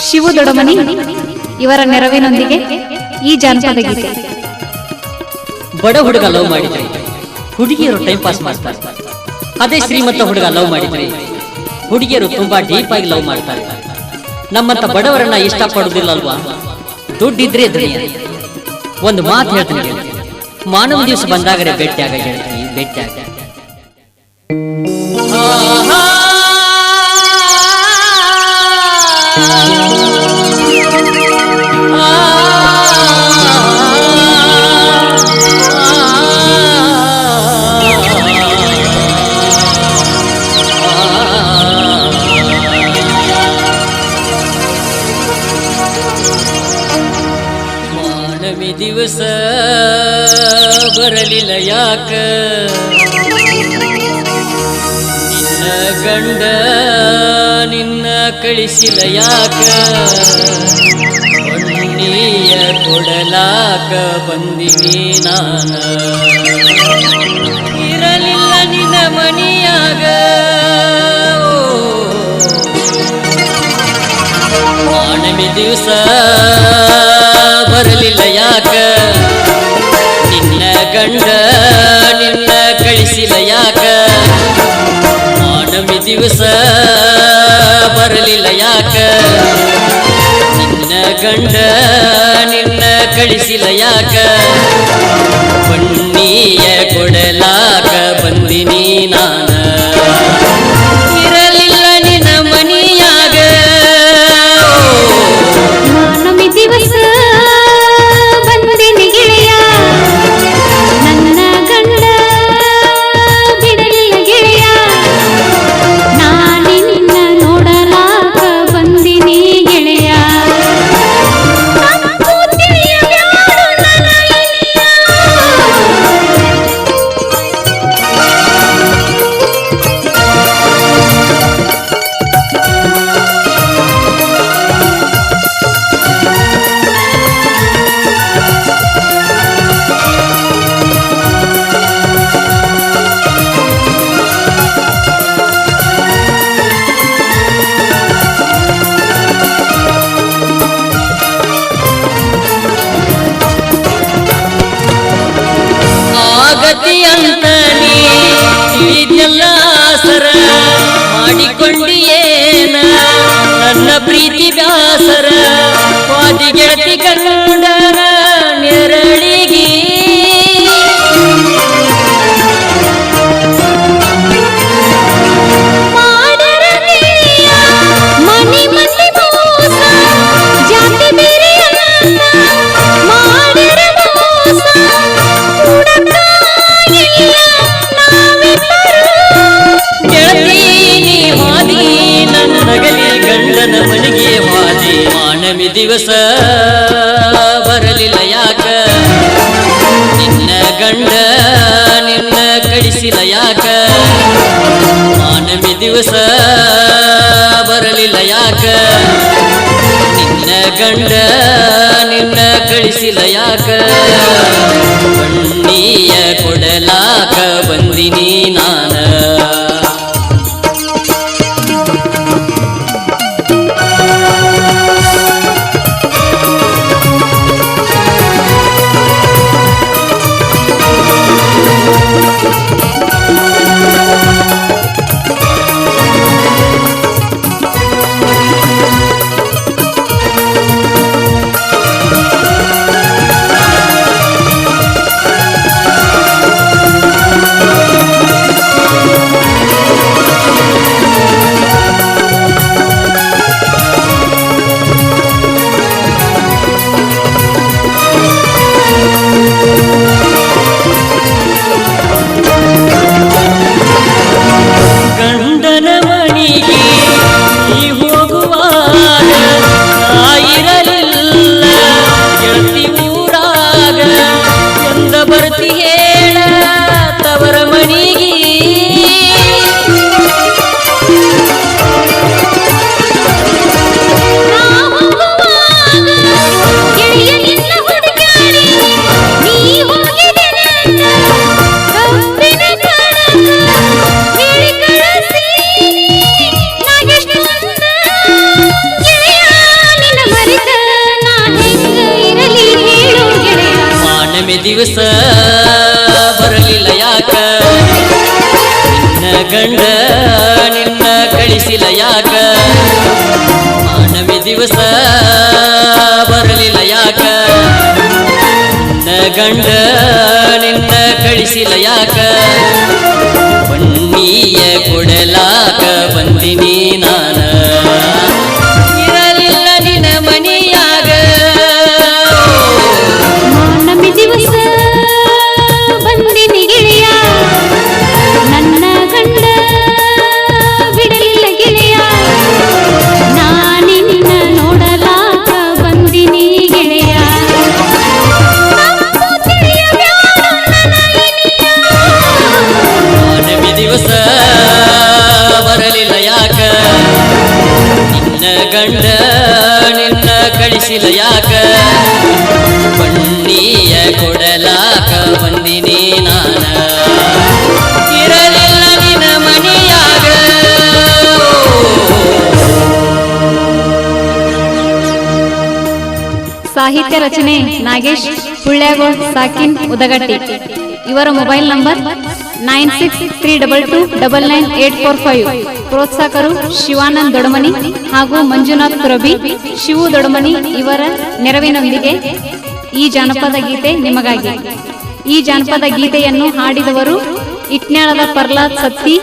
ಶಿವು ದೊಡಮನಿ ಇವರ ನೆರವಿನೊಂದಿಗೆ ಈ ಜಾನಪದ ಗೀತೆ. ಬಡ ಹುಡುಗ ಲವ್ ಮಾಡಿದ್ರೆ ಹುಡುಗಿಯರು ಟೈಮ್ ಪಾಸ್ ಮಾಡ್ತಾರೆ. ಅದೇ ಶ್ರೀಮಂತ ಹುಡುಗ ಲವ್ ಮಾಡಿದ್ರೆ ಹುಡುಗಿಯರು ತುಂಬಾ ಡೀಪ್ ಆಗಿ ಲವ್ ಮಾಡ್ತಾರೆ. ನಮ್ಮಂತ ಬಡವರನ್ನ ಇಷ್ಟಪಡುವುದಿಲ್ಲ ಅಲ್ವಾ? ದುಡ್ಡಿದ್ರೆ ದುನಿಯ. ಒಂದು ಮಾತು ಹೇಳ್ತೀನಿ, ಮಾನವ ದಿವಸ ಬಂದಾಗರೆ ಭೇಟಿಯಾಗ ಹೇಳ್ತೀನಿ, ಭೇಟಿಯಾಗ. ಮಾನವಿ ದಿವಸ ಬರಲಿಲ್ಲ ಯಾಕ, ನಿನ್ನ ಗಂಡ ನಿನ್ನ ಕಳಿಸಿಲ್ಲ ಯಾಕ, ಹೊನ್ನಿಯ ಕೊಡಲಾಕ ಬಂದಿನಿ ನಾನ, ಇರಲಿಲ್ಲ ನಿನ್ನ ಮನಿಯಾಗ. ಮಾನವಿ ದಿವಸ ಬರಲಿಲ್ಲ ಯಾಕ, ನಿನ್ನ ಗಂಡ ನಿನ್ನ ಕಳಿಸಿಲ್ಲ ಯಾಕ, ಮಾನವಿ ದಿವಸ ಬರಲಿಲ್ಲ ಯಾಕ, ನಿನ್ನ ಗಂಡ ನಿನ್ನ ಕಳಿಸಿಲ್ಲ ಯಾಕ, ಬನ್ನಿಯ ಕೊಡಲಾಕ ಬಂದಿನಿ ನಾನ, ಇರಲಿಲ್ಲ ನಿನ್ನ ಮನಿಯಾಗ. ಮಾನವಿ ದಿವಸ ಬಂದಿನಿ ಗೆಳೆಯ, ನನ್ನ ಗಂಡ ಬಿಡಲಿಲ್ಲ ಗೆಳೆಯ, ನಾನಿನ್ನ ನೋಡಲಾಕ ಬಂದಿನಿ ಗೆಳೆಯ. ಆಗತಿಯಂತ ನೀ ತಿಳಿದೆಲ್ಲ ಸರ ಮಾಡಿಕೊಂಡಿಯೇನ ನನ್ನ ಪ್ರೀತಿ ಬ್ಯಾಸರ, ವಾದಿ ಗೆಳತಿ ಗಂಡನ ನೆರಳಿಗಿ ಮನಿ ಮಂದಿ ಮೋಸ ಜಾತಿ ಬೇರೆ ಮಾಡಿರ ಮೋಸ, ಗೆಳತಿ ನೀ ವಾದಿ ನನ್ನಗಲಿ ಗಂಡನ ಮನೆಗೆ ವಾದಿ. ಮಾನವಿ ದಿವಸ ಬರಲಿಲ್ಲ ಯಾಕ, ನಿನ್ನ ಗಂಡ ನಿನ್ನ ಕಳಿಸಿಲ್ಲ ಯಾಕ, ಮಾನವಿ ದಿವಸ ಬರಲಿಲ್ಲ ಯಾಕ, ನಿನ್ನ ಗಂಡ ನಿನ್ನ ಕಳಿಸಿಲ್ಲ ಯಾಕ, ಬನ್ನಿಯ ಕೊಡಲಾಕ ಬಂದಿನಿ ನಾನ. ಕಳಿಸಿಲ್ಲ ಯಾಕ ಮಾನವಿ ದಿವಸ ಬರಲಿಲ್ಲ ಯಾಕ ಗಂಡ ನಿನ್ನ ಕಳಿಸಿಲ್ಲ ಯಾಕ ಬನ್ನಿಯ ಕೊಡಲಾಕ ಬಂದಿನಿ ನಾನ ಇರಲಿಲ್ಲ ನಿನ್ನ ಮನೆಯಾಗ ಮಾನವಿ ದಿವಸ ಬಂದಿನಿ ಗೆಳೆಯ ನನ್ನ ಗಂಡ ಬಿಡಲಿಲ್ಲ ಗೆಳೆಯ ನಾನಿನ್ನ ನೋಡಲಾಕ ಬಂದಿನಿ ಗೆಳೆಯ ಮಾನವಿ ದಿವಸ ಬರಲಿಲ್ಲ ಯಾಕ ನಿನ್ನ ಗಂಡ ನಿನ್ನ ಕಳಿಸಿಲ್ಲ ಯಾಕ ಬನ್ನಿಯ ಕೊಡಲಾಕ ಬಂದಿನಿ ನಾನ ಇರಲಿಲ್ಲ ನಿನ್ನ ಮನೆಯಾಗ ಸಾಹಿತ್ಯ ರಚನೆ ನಾಗೇಶ್ ಹುಳ್ಳ್ಯಾಗೋಳ್ ಸಾಕಿನ್ ಉದಗಟ್ಟಿ. ಇವರ ಮೊಬೈಲ್ ನಂಬರ್ 9632299845. ಪ್ರೋತ್ಸಾಹಕರು ಶಿವಾನಂದ್ ದೊಡಮನಿ ಹಾಗೂ ಮಂಜುನಾಥ್ ರಬಿ, ಶಿವು ದೊಡಮನಿ. ಇವರ ನೆರವಿನೊಂದಿಗೆ ಈ ಜಾನಪದ ಗೀತೆ ನಿಮಗಾಗಿ. ಈ ಜಾನಪದ ಗೀತೆಯನ್ನು ಹಾಡಿದವರು ಇಟ್ನ್ಯಾಳದ ಪ್ರಹ್ಲಾದ್ ಸತ್ತಿ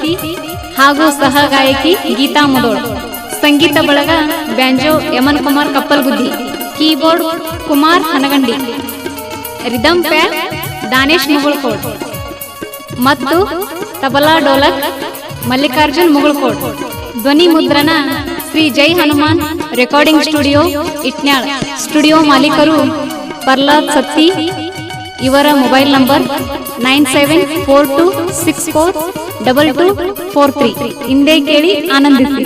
ಹಾಗೂ ಸಹ ಗಾಯಕಿ ಗೀತಾ ಮುದೋಳ್. ಸಂಗೀತ ಬಳಗ banjo Yaman Kumar Kappalguddi, keyboard Kumar Hanagandi, rhythm pad Danesh Mugulkod ಮತ್ತು ತಬಲಾ ಡೋಲಕ್ ಮಲ್ಲಿಕಾರ್ಜುನ್ ಮುಗುಳ್ಕೋಡ್. ಧ್ವನಿ ಮುದ್ರಣ Shri Jai Hanuman recording studio Itnal. Studio ಮಾಲೀಕರು ಪ್ರಹ್ಲಾದ್ ಸತ್ತಿ. ಇವರ ಮೊಬೈಲ್ ನಂಬರ್ 9742642243. ಹಿಂದೆ ಕೇಳಿ ಆನಂದಿಸಿ.